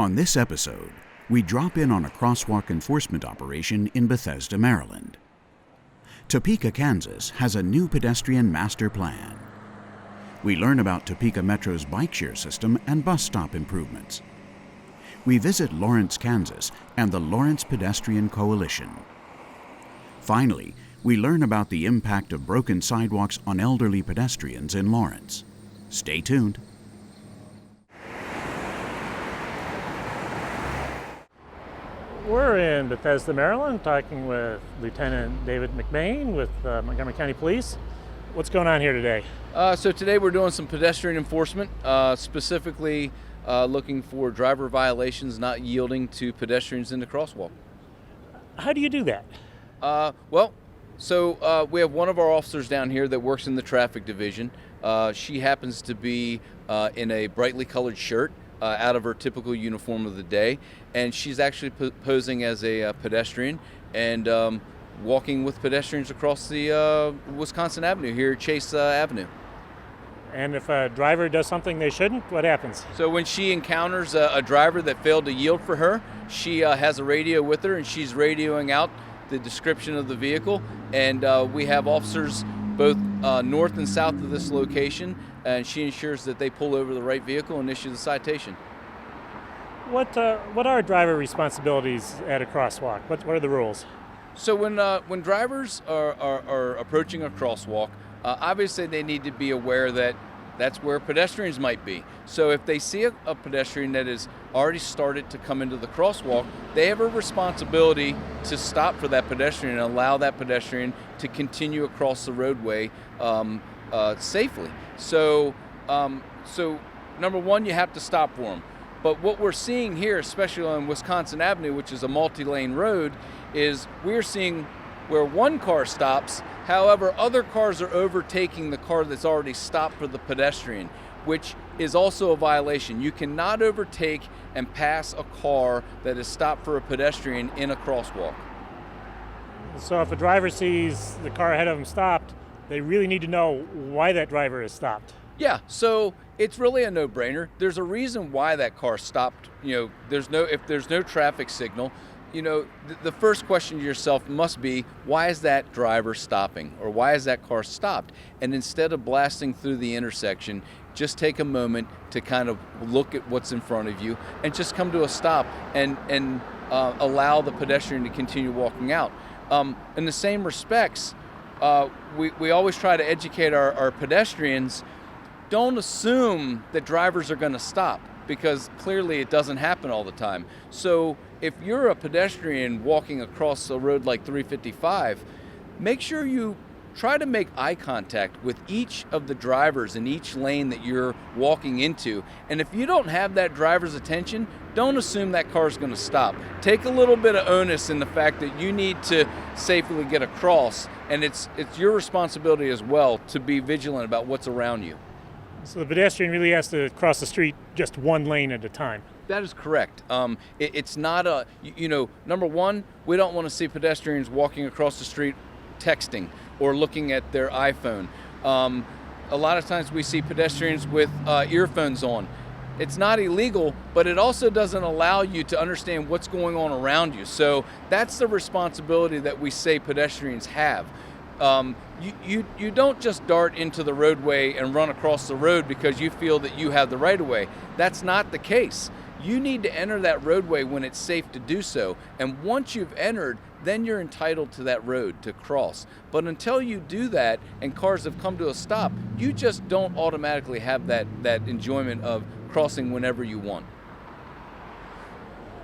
On this episode, we drop in on a crosswalk enforcement operation in Bethesda, Maryland. Topeka, Kansas has a new pedestrian master plan. We learn about Topeka Metro's bikeshare system and bus stop improvements. We visit Lawrence, Kansas and the Lawrence Pedestrian Coalition. Finally, we learn about the impact of broken sidewalks on elderly pedestrians in Lawrence. Stay tuned. We're in Bethesda, Maryland, talking with Lieutenant David McBain with Montgomery County Police. What's going on here today? So today we're doing some pedestrian enforcement, specifically looking for driver violations not yielding to pedestrians in the crosswalk. How do you do that? We have one of our officers down here that works in the traffic division. She happens to be in a brightly colored shirt out of her typical uniform of the day, and she's actually posing as a pedestrian and walking with pedestrians across the Wisconsin Avenue here at Chase Avenue. And if a driver does something they shouldn't, what happens? So when she encounters a driver that failed to yield for her, she has a radio with her and she's radioing out the description of the vehicle, and we have officers both north and south of this location, and she ensures that they pull over the right vehicle and issue the citation. What are driver responsibilities at a crosswalk? What are the rules? So when drivers are approaching a crosswalk, obviously they need to be aware that that's where pedestrians might be. So if they see a pedestrian that has already started to come into the crosswalk, they have a responsibility to stop for that pedestrian and allow that pedestrian to continue across the roadway safely. So number one, you have to stop for them. But what we're seeing here, especially on Wisconsin Avenue, which is a multi-lane road, is we're seeing where one car stops, however, other cars are overtaking the car that's already stopped for the pedestrian, which is also a violation. You cannot overtake and pass a car that is stopped for a pedestrian in a crosswalk. So if a driver sees the car ahead of them stopped, they really need to know why that driver is stopped. Yeah, so it's really a no-brainer. There's a reason why that car stopped. If there's no traffic signal, the first question to yourself must be, why is that driver stopping, or why is that car stopped? And instead of blasting through the intersection, just take a moment to kind of look at what's in front of you and just come to a stop and allow the pedestrian to continue walking out. In the same respects, we always try to educate our pedestrians. Don't assume that drivers are going to stop, because clearly it doesn't happen all the time. So if you're a pedestrian walking across a road like 355, make sure you try to make eye contact with each of the drivers in each lane that you're walking into. And if you don't have that driver's attention, don't assume that car's going to stop. Take a little bit of onus in the fact that you need to safely get across, and it's your responsibility as well to be vigilant about what's around you. So the pedestrian really has to cross the street just one lane at a time. That is correct. It's not number one, we don't want to see pedestrians walking across the street texting or looking at their iPhone. A lot of times we see pedestrians with earphones on. It's not illegal, but it also doesn't allow you to understand what's going on around you. So that's the responsibility that we say pedestrians have. You don't just dart into the roadway and run across the road because you feel that you have the right of way. That's not the case. You need to enter that roadway when it's safe to do so. And once you've entered, then you're entitled to that road to cross. But until you do that and cars have come to a stop, you just don't automatically have that enjoyment of crossing whenever you want.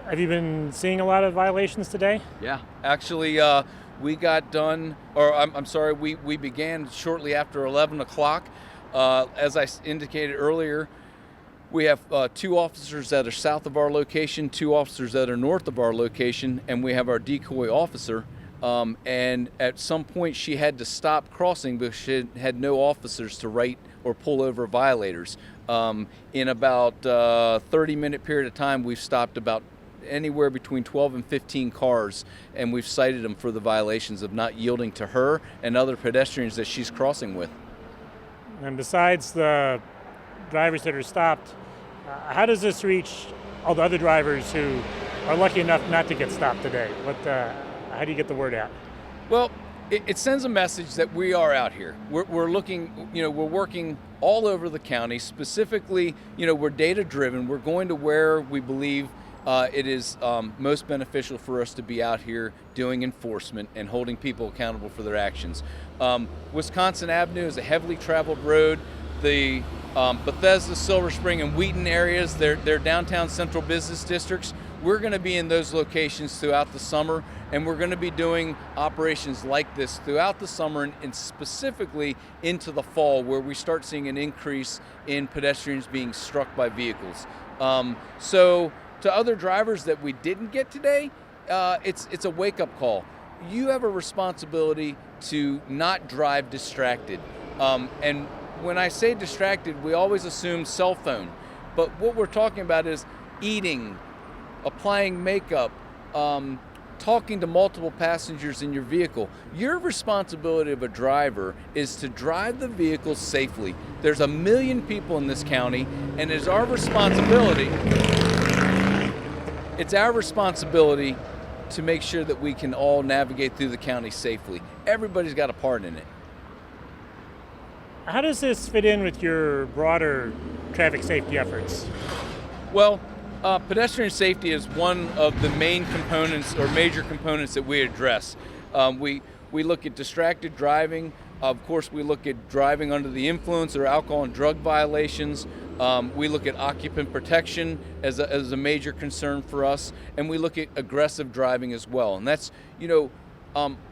Have you been seeing a lot of violations today? Yeah, actually, we got done, we began shortly after 11 o'clock. As I indicated earlier, we have 2 officers that are south of our location, 2 officers that are north of our location, and we have our decoy officer. And at some point she had to stop crossing because she had no officers to write or pull over violators. In about a 30-minute period of time, we've stopped about anywhere between 12 and 15 cars, and we've cited them for the violations of not yielding to her and other pedestrians that she's crossing with. And besides the drivers that are stopped, how does this reach all the other drivers who are lucky enough not to get stopped today? How do you get the word out? Well, it sends a message that we are out here. We're looking, we're working all over the county. Specifically, we're data driven. We're going to where we believe it is most beneficial for us to be out here doing enforcement and holding people accountable for their actions. Wisconsin Avenue is a heavily traveled road. The Bethesda, Silver Spring, and Wheaton areas, they're downtown central business districts. We're going to be in those locations throughout the summer, and we're going to be doing operations like this throughout the summer and specifically into the fall, where we start seeing an increase in pedestrians being struck by vehicles. So to other drivers that we didn't get today, it's a wake-up call. You have a responsibility to not drive distracted. And when I say distracted, we always assume cell phone. But what we're talking about is eating, applying makeup, talking to multiple passengers in your vehicle. Your responsibility of a driver is to drive the vehicle safely. There's 1 million people in this county, and it's our responsibility to make sure that we can all navigate through the county safely. Everybody's got a part in it. How does this fit in with your broader traffic safety efforts? Well, pedestrian safety is one of the main components or major components that we address. We look at distracted driving. Of course, we look at driving under the influence or alcohol and drug violations. We look at occupant protection as a major concern for us, and we look at aggressive driving as well. And that's,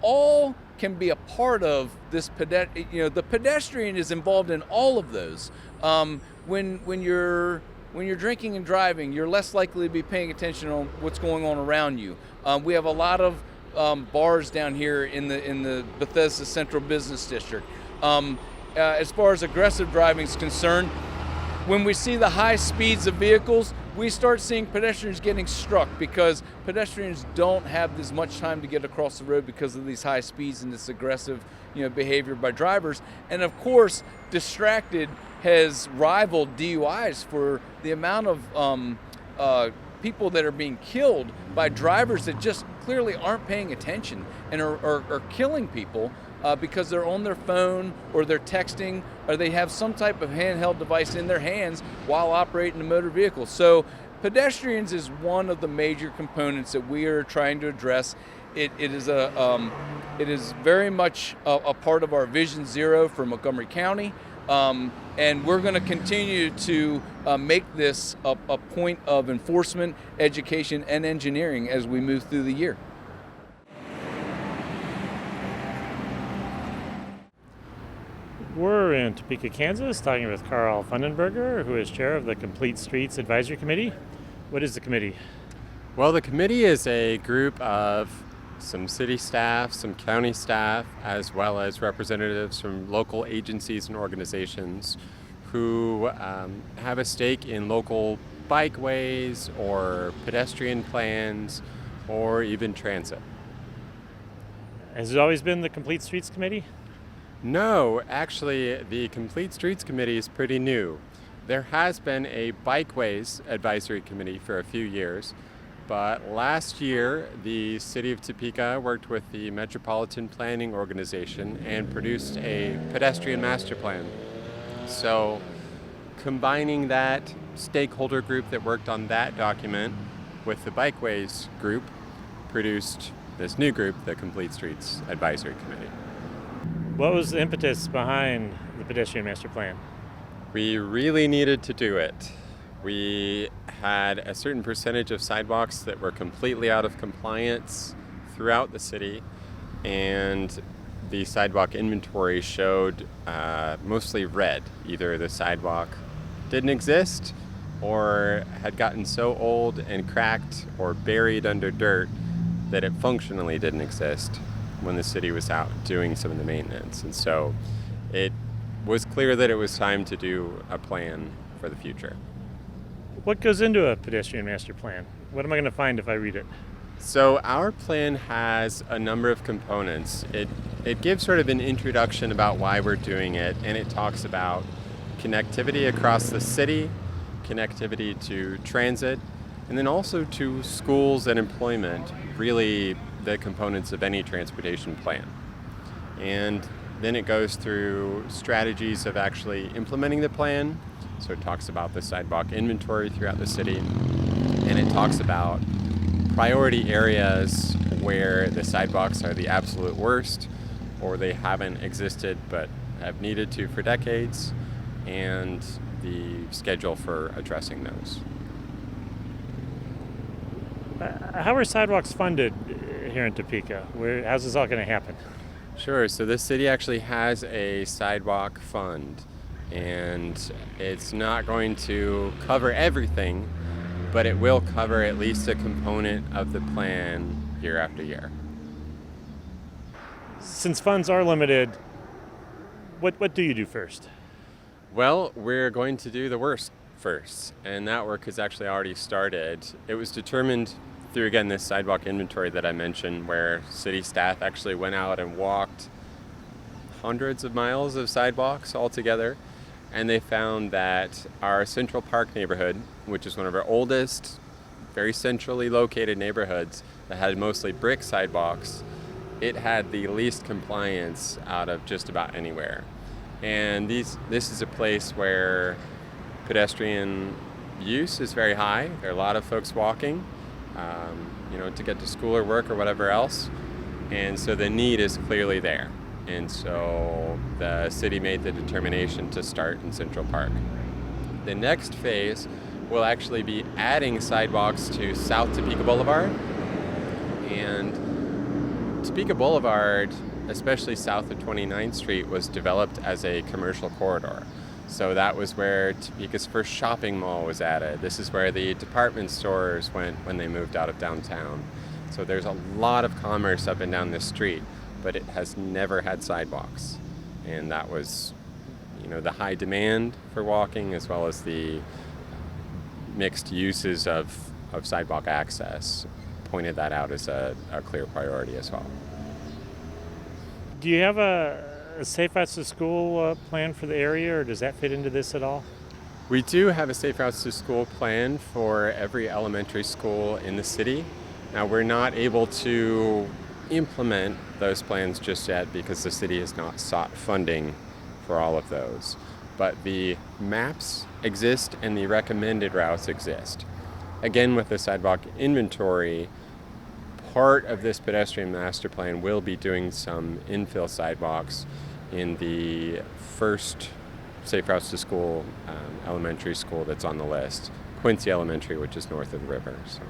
all can be a part of this the pedestrian is involved in all of those. When you're drinking and driving, you're less likely to be paying attention on what's going on around you. We have a lot of bars down here in the Bethesda Central Business District. As far as aggressive driving is concerned, when we see the high speeds of vehicles, we start seeing pedestrians getting struck because pedestrians don't have as much time to get across the road because of these high speeds and this aggressive behavior by drivers. And of course, distracted has rivaled DUIs for the amount of people that are being killed by drivers that just clearly aren't paying attention and are killing people because they're on their phone or they're texting or they have some type of handheld device in their hands while operating a motor vehicle. So pedestrians is one of the major components that we are trying to address. It is very much a part of our Vision Zero for Montgomery County. And we're going to continue to make this a point of enforcement, education, and engineering as we move through the year. We're in Topeka, Kansas, talking with Carl Fundenberger, who is chair of the Complete Streets Advisory Committee. What is the committee? Well, the committee is a group of some city staff, some county staff, as well as representatives from local agencies and organizations who have a stake in local bikeways or pedestrian plans or even transit. Has it always been the Complete Streets Committee? No, actually, the Complete Streets Committee is pretty new. There has been a Bikeways Advisory Committee for a few years, but last year the City of Topeka worked with the Metropolitan Planning Organization and produced a pedestrian master plan. So combining that stakeholder group that worked on that document with the Bikeways group produced this new group, the Complete Streets Advisory Committee. What was the impetus behind the pedestrian master plan? We really needed to do it. We had a certain percentage of sidewalks that were completely out of compliance throughout the city, and the sidewalk inventory showed mostly red. Either the sidewalk didn't exist or had gotten so old and cracked or buried under dirt that it functionally didn't exist when the city was out doing some of the maintenance. And so it was clear that it was time to do a plan for the future. What goes into a pedestrian master plan? What am I going to find if I read it? So our plan has a number of components. It gives sort of an introduction about why we're doing it, and it talks about connectivity across the city, connectivity to transit, and then also to schools and employment, really the components of any transportation plan. And then it goes through strategies of actually implementing the plan. So it talks about the sidewalk inventory throughout the city, and it talks about priority areas where the sidewalks are the absolute worst, or they haven't existed but have needed to for decades, and the schedule for addressing those. How are sidewalks funded here in Topeka? How's this all going to happen? Sure, so this city actually has a sidewalk fund, and it's not going to cover everything, but it will cover at least a component of the plan year after year. Since funds are limited, what do you do first? Well, we're going to do the worst first, and that work has actually already started. It was determined through, again, this sidewalk inventory that I mentioned, where city staff actually went out and walked hundreds of miles of sidewalks altogether, and they found that our Central Park neighborhood, which is one of our oldest, very centrally located neighborhoods that had mostly brick sidewalks, it had the least compliance out of just about anywhere. And this is a place where pedestrian use is very high. There are a lot of folks walking, to get to school or work or whatever else. And so the need is clearly there. And so the city made the determination to start in Central Park. The next phase will actually be adding sidewalks to South Topeka Boulevard. And Topeka Boulevard, especially south of 29th Street, was developed as a commercial corridor. So that was where Topeka's first shopping mall was added. This is where the department stores went when they moved out of downtown. So there's a lot of commerce up and down this street, but it has never had sidewalks. And that was, the high demand for walking, as well as the mixed uses of sidewalk access, pointed that out as a clear priority as well. Do you have a safe routes to school plan for the area, or does that fit into this at all? We do have a safe routes to school plan for every elementary school in the city. Now, we're not able to implement those plans just yet because the city has not sought funding for all of those. But the maps exist and the recommended routes exist. Again, with the sidewalk inventory, part of this pedestrian master plan will be doing some infill sidewalks in the first safe routes to school elementary school that's on the list, Quincy Elementary, which is north of the river. So.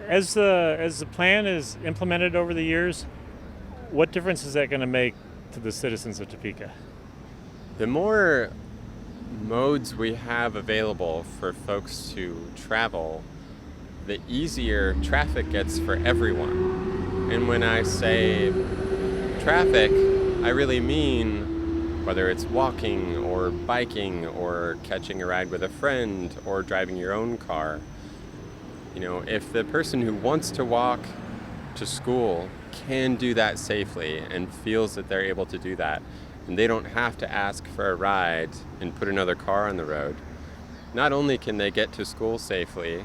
As the plan is implemented over the years, what difference is that going to make to the citizens of Topeka? The more modes we have available for folks to travel, the easier traffic gets for everyone. And when I say traffic, I really mean whether it's walking or biking or catching a ride with a friend or driving your own car. If the person who wants to walk to school can do that safely and feels that they're able to do that, and they don't have to ask for a ride and put another car on the road, not only can they get to school safely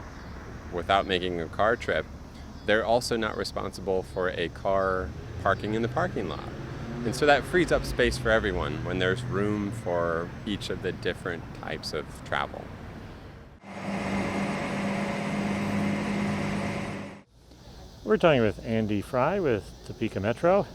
without making a car trip, they're also not responsible for a car parking in the parking lot. And so that frees up space for everyone when there's room for each of the different types of travel. We're talking with Andy Fry with Topeka Metro.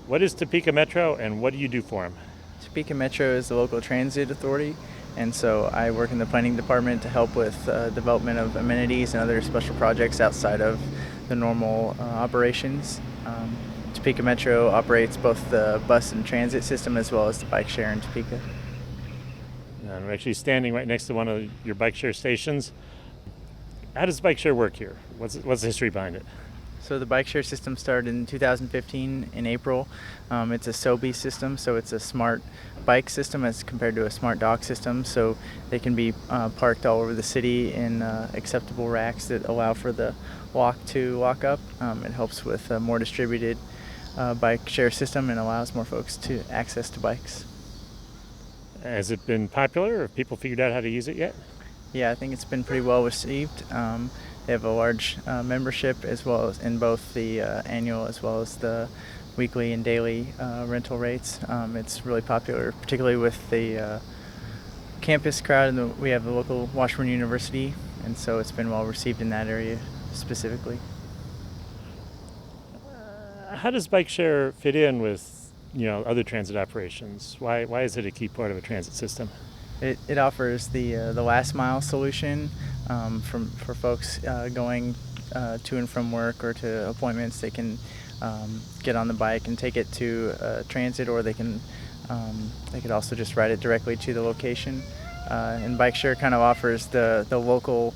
What is Topeka Metro and what do you do for them? Topeka Metro is the local transit authority, and so I work in the planning department to help with development of amenities and other special projects outside of the normal operations. Topeka Metro operates both the bus and transit system as well as the bike share in Topeka. And we're actually standing right next to one of your bike share stations. How does bike share work here? What's the history behind it? So the bike share system started in 2015 in April. It's a SOBI system, so it's a smart bike system as compared to a smart dock system. So they can be parked all over the city in acceptable racks that allow for the walk to walk up. It helps with a more distributed bike share system and allows more folks to access to bikes. Has it been popular? Have people figured out how to use it yet? Yeah, I think it's been pretty well received. They have a large membership as well as in both the annual as well as the weekly and daily rental rates. It's really popular, particularly with the campus crowd, and we have the local Washburn University, and so it's been well received in that area specifically. How does bikeshare fit in with other transit operations? Why is it a key part of a transit system? It offers the last mile solution for folks going to and from work or to appointments. They can get on the bike and take it to transit, or they could also just ride it directly to the location. And bikeshare kind of offers the local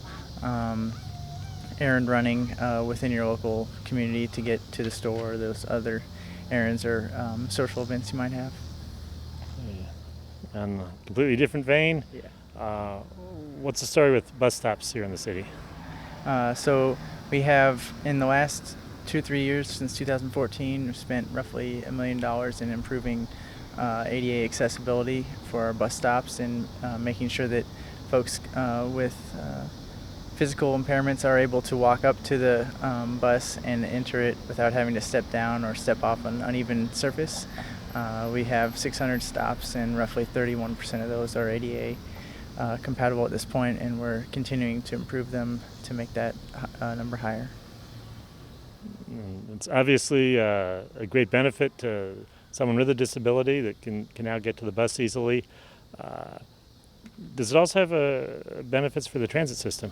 errand running within your local community to get to the store, or those other errands or social events you might have. On a completely different vein, what's the story with bus stops here in the city? So we have, in the last 2-3 years since 2014, we've spent roughly $1 million in improving ADA accessibility for our bus stops and making sure that folks with physical impairments are able to walk up to the bus and enter it without having to step down or step off an uneven surface. We have 600 stops, and roughly 31% of those are ADA compatible at this point, and we're continuing to improve them to make that number higher. It's obviously a great benefit to someone with a disability that can now get to the bus easily. Does it also have benefits for the transit system?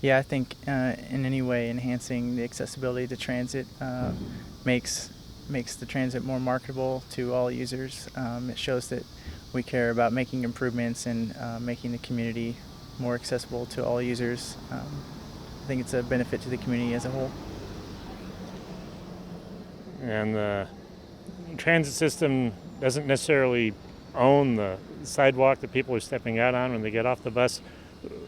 Yeah, I think in any way enhancing the accessibility to transit makes the transit more marketable to all users. It shows that we care about making improvements and making the community more accessible to all users. I think it's a benefit to the community as a whole. And the transit system doesn't necessarily own the sidewalk that people are stepping out on when they get off the bus.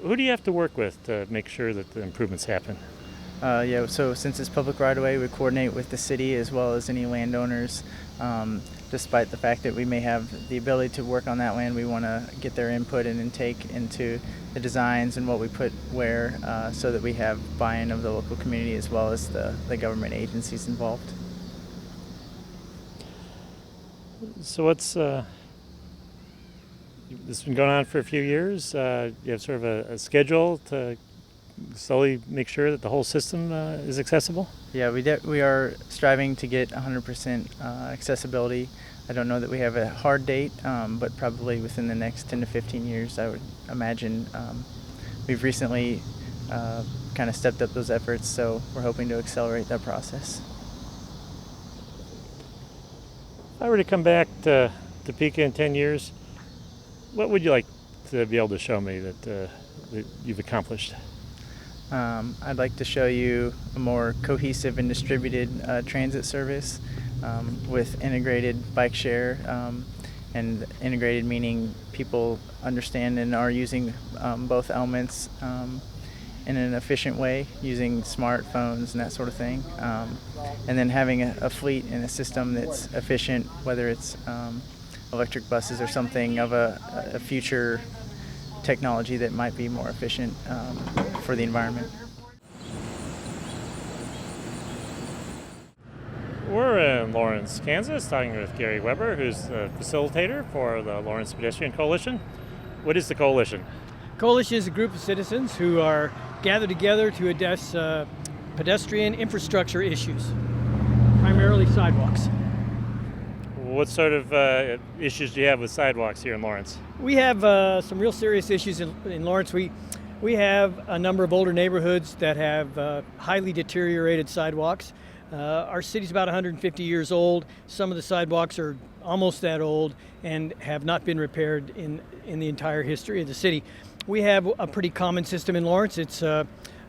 Who do you have to work with to make sure that the improvements happen? So since it's public right-of-way, we coordinate with the city as well as any landowners. Despite the fact that we may have the ability to work on that land, we want to get their input and intake into the designs and what we put where, so that we have buy-in of the local community as well as the government agencies involved. So what's this has been going on for a few years? You have sort of a schedule to slowly make sure that the whole system is accessible? Yeah, we are striving to get 100% accessibility. I don't know that we have a hard date, but probably within the next 10 to 15 years, I would imagine. We've recently kind of stepped up those efforts, so we're hoping to accelerate that process. If I were to come back to Topeka in 10 years, what would you like to be able to show me that you've accomplished? I'd like to show you a more cohesive and distributed transit service with integrated bike share, and integrated meaning people understand and are using both elements in an efficient way, using smartphones and that sort of thing, and then having a fleet and a system that's efficient, whether it's electric buses or something of a future technology that might be more efficient for the environment. We're in Lawrence, Kansas, talking with Gary Weber, who's the facilitator for the Lawrence Pedestrian Coalition. What is the coalition? Coalition is a group of citizens who are gathered together to address pedestrian infrastructure issues, primarily sidewalks. What sort of issues do you have with sidewalks here in Lawrence? We have some real serious issues in Lawrence. We have a number of older neighborhoods that have highly deteriorated sidewalks. Our city's about 150 years old. Some of the sidewalks are almost that old and have not been repaired in the entire history of the city. We have a pretty common system in Lawrence. It's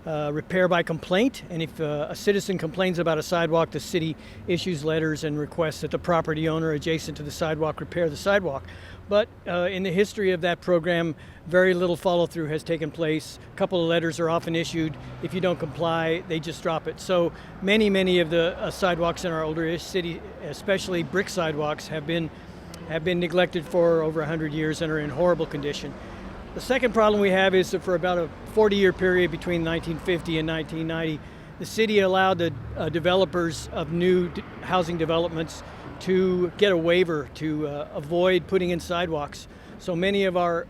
repair by complaint, and if a citizen complains about a sidewalk, the city issues letters and requests that the property owner adjacent to the sidewalk repair the sidewalk. But in the history of that program, very little follow-through has taken place. A couple of letters are often issued. If you don't comply, they just drop it. So many of the sidewalks in our older city, especially brick sidewalks, have been neglected for over 100 years and are in horrible condition. The second problem we have is that for about a 40-year period between 1950 and 1990, the city allowed the developers of new housing developments to get a waiver to avoid putting in sidewalks. So many of our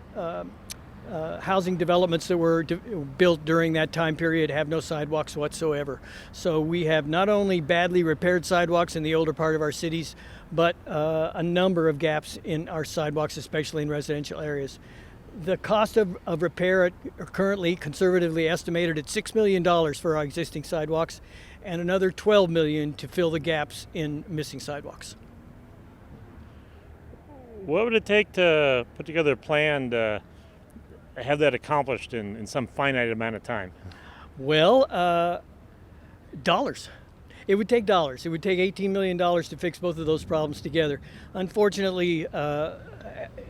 housing developments that were built during that time period have no sidewalks whatsoever. So we have not only badly repaired sidewalks in the older part of our cities, but a number of gaps in our sidewalks, especially in residential areas. The cost of repair are currently conservatively estimated at $6 million for our existing sidewalks and another $12 million to fill the gaps in missing sidewalks. What would it take to put together a plan to have that accomplished in some finite amount of time? Well, dollars. It would take dollars. It would take $18 million to fix both of those problems together. Unfortunately,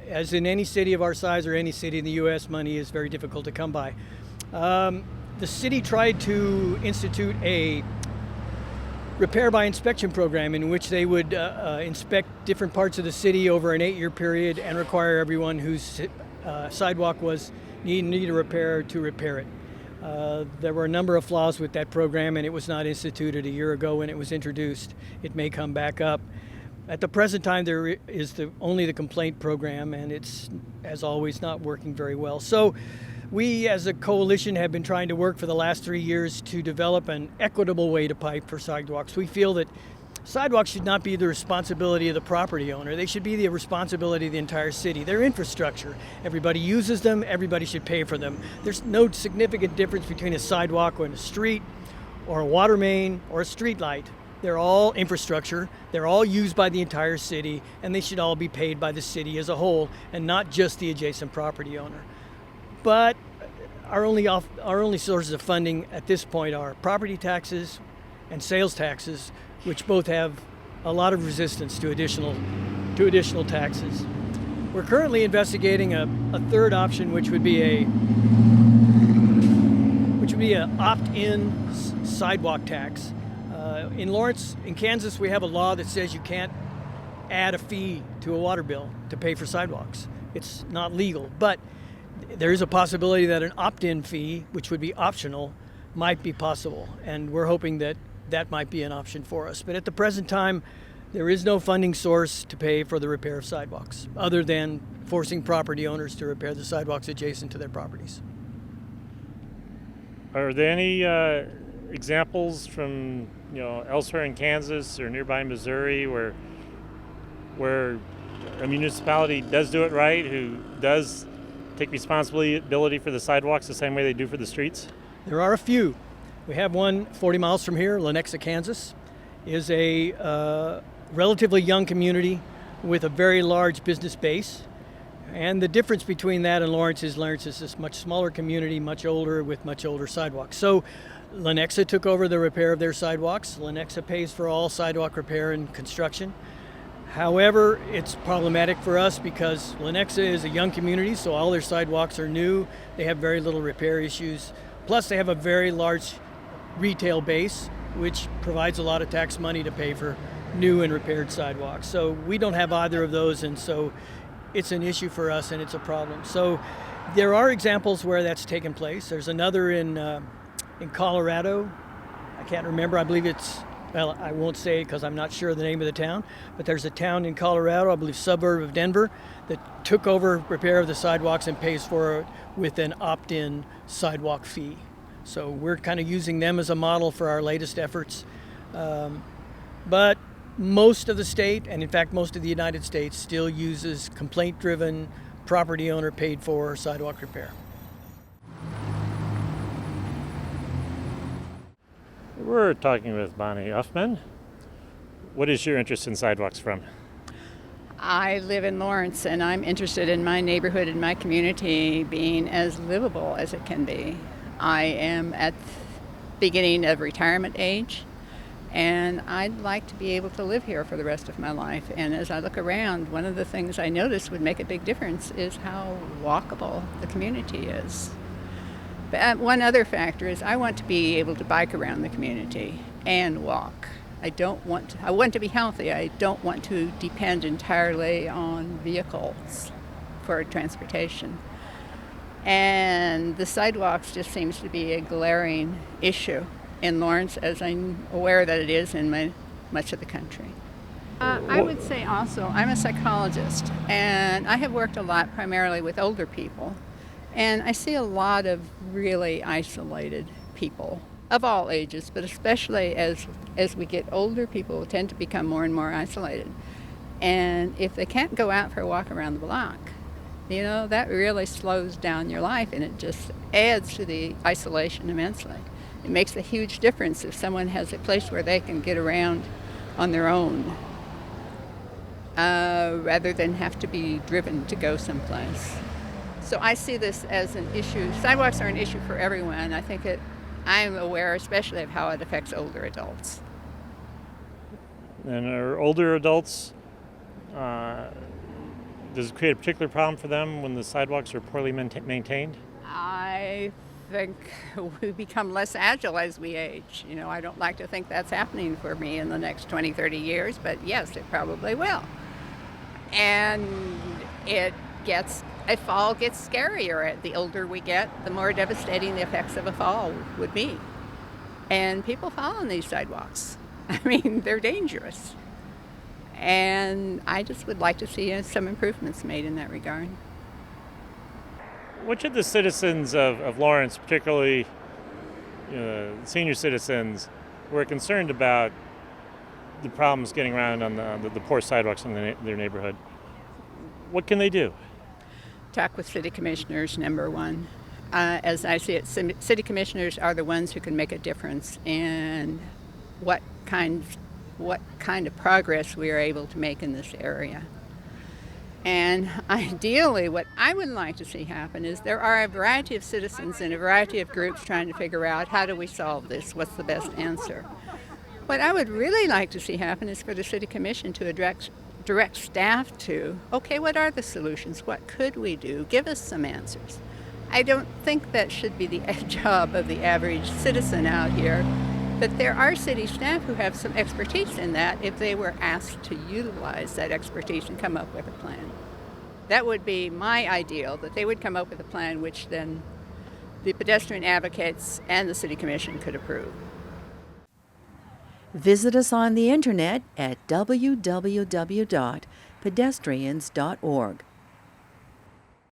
as in any city of our size or any city in the U.S., money is very difficult to come by. The city tried to institute a repair by inspection program in which they would inspect different parts of the city over an 8-year period and require everyone whose sidewalk was need a repair to repair it. There were a number of flaws with that program, and it was not instituted a year ago when it was introduced. It may come back up. At the present time, there is only the complaint program, and it's, as always, not working very well. So we, as a coalition, have been trying to work for the last 3 years to develop an equitable way to pipe for sidewalks. We feel that sidewalks should not be the responsibility of the property owner. They should be the responsibility of the entire city. They're infrastructure. Everybody uses them. Everybody should pay for them. There's no significant difference between a sidewalk and a street or a water main or a street light. They're all infrastructure. They're all used by the entire city, and they should all be paid by the city as a whole and not just the adjacent property owner. But our only sources of funding at this point are property taxes and sales taxes, which both have a lot of resistance to additional taxes. We're currently investigating a third option, which would be an opt-in sidewalk tax. In Lawrence, in Kansas, we have a law that says you can't add a fee to a water bill to pay for sidewalks. It's not legal, but there is a possibility that an opt-in fee, which would be optional, might be possible, and we're hoping that that might be an option for us. But at the present time, there is no funding source to pay for the repair of sidewalks, other than forcing property owners to repair the sidewalks adjacent to their properties. Are there any examples from elsewhere in Kansas or nearby Missouri where a municipality does do it right, who does take responsibility for the sidewalks the same way they do for the streets? There are a few. We have one 40 miles from here. Lenexa, Kansas is a relatively young community with a very large business base. And the difference between that and Lawrence is this much smaller community, much older, with much older sidewalks. So Lenexa took over the repair of their sidewalks. Lenexa pays for all sidewalk repair and construction. However, it's problematic for us because Lenexa is a young community, so all their sidewalks are new. They have very little repair issues. Plus, they have a very large retail base, which provides a lot of tax money to pay for new and repaired sidewalks. So we don't have either of those, and so it's an issue for us, and it's a problem. So there are examples where that's taken place. There's another in Colorado. I can't remember. I believe I won't say it because I'm not sure of the name of the town, but there's a town in Colorado, I believe suburb of Denver, that took over repair of the sidewalks and pays for it with an opt-in sidewalk fee. So we're kind of using them as a model for our latest efforts. But most of the state, and in fact most of the United States, still uses complaint-driven, property owner paid for sidewalk repair. We're talking with Bonnie Uffman. What is your interest in sidewalks from? I live in Lawrence, and I'm interested in my neighborhood and my community being as livable as it can be. I am at the beginning of retirement age, and I'd like to be able to live here for the rest of my life. And as I look around, one of the things I notice would make a big difference is how walkable the community is. But one other factor is I want to be able to bike around the community and walk. I want to be healthy. I don't want to depend entirely on vehicles for transportation. And the sidewalks just seems to be a glaring issue in Lawrence, as I'm aware that it is in much of the country. I would say also, I'm a psychologist, and I have worked a lot primarily with older people, and I see a lot of really isolated people of all ages, but especially as we get older, people tend to become more and more isolated. And if they can't go out for a walk around the block, that really slows down your life, and it just adds to the isolation immensely. It makes a huge difference if someone has a place where they can get around on their own, rather than have to be driven to go someplace. So I see this as an issue. Sidewalks are an issue for everyone. I'm aware especially of how it affects older adults. And are older adults, does it create a particular problem for them when the sidewalks are poorly maintained? I think we become less agile as we age. I don't like to think that's happening for me in the next 20, 30 years, but yes, it probably will. And a fall gets scarier. The older we get, the more devastating the effects of a fall would be. And people fall on these sidewalks. I mean, they're dangerous. And I just would like to see some improvements made in that regard. What should the citizens of Lawrence, particularly senior citizens, who are concerned about the problems getting around on the poor sidewalks in their neighborhood, what can they do? Talk with city commissioners, number one. As I see it, city commissioners are the ones who can make a difference in what kind of progress we are able to make in this area. And ideally, what I would like to see happen is there are a variety of citizens and a variety of groups trying to figure out, how do we solve this? What's the best answer? What I would really like to see happen is for the city commission to direct staff to, okay, what are the solutions? What could we do? Give us some answers. I don't think that should be the job of the average citizen out here, but there are city staff who have some expertise in that if they were asked to utilize that expertise and come up with a plan. That would be my ideal, that they would come up with a plan which then the pedestrian advocates and the city commission could approve. Visit us on the internet at www.pedestrians.org.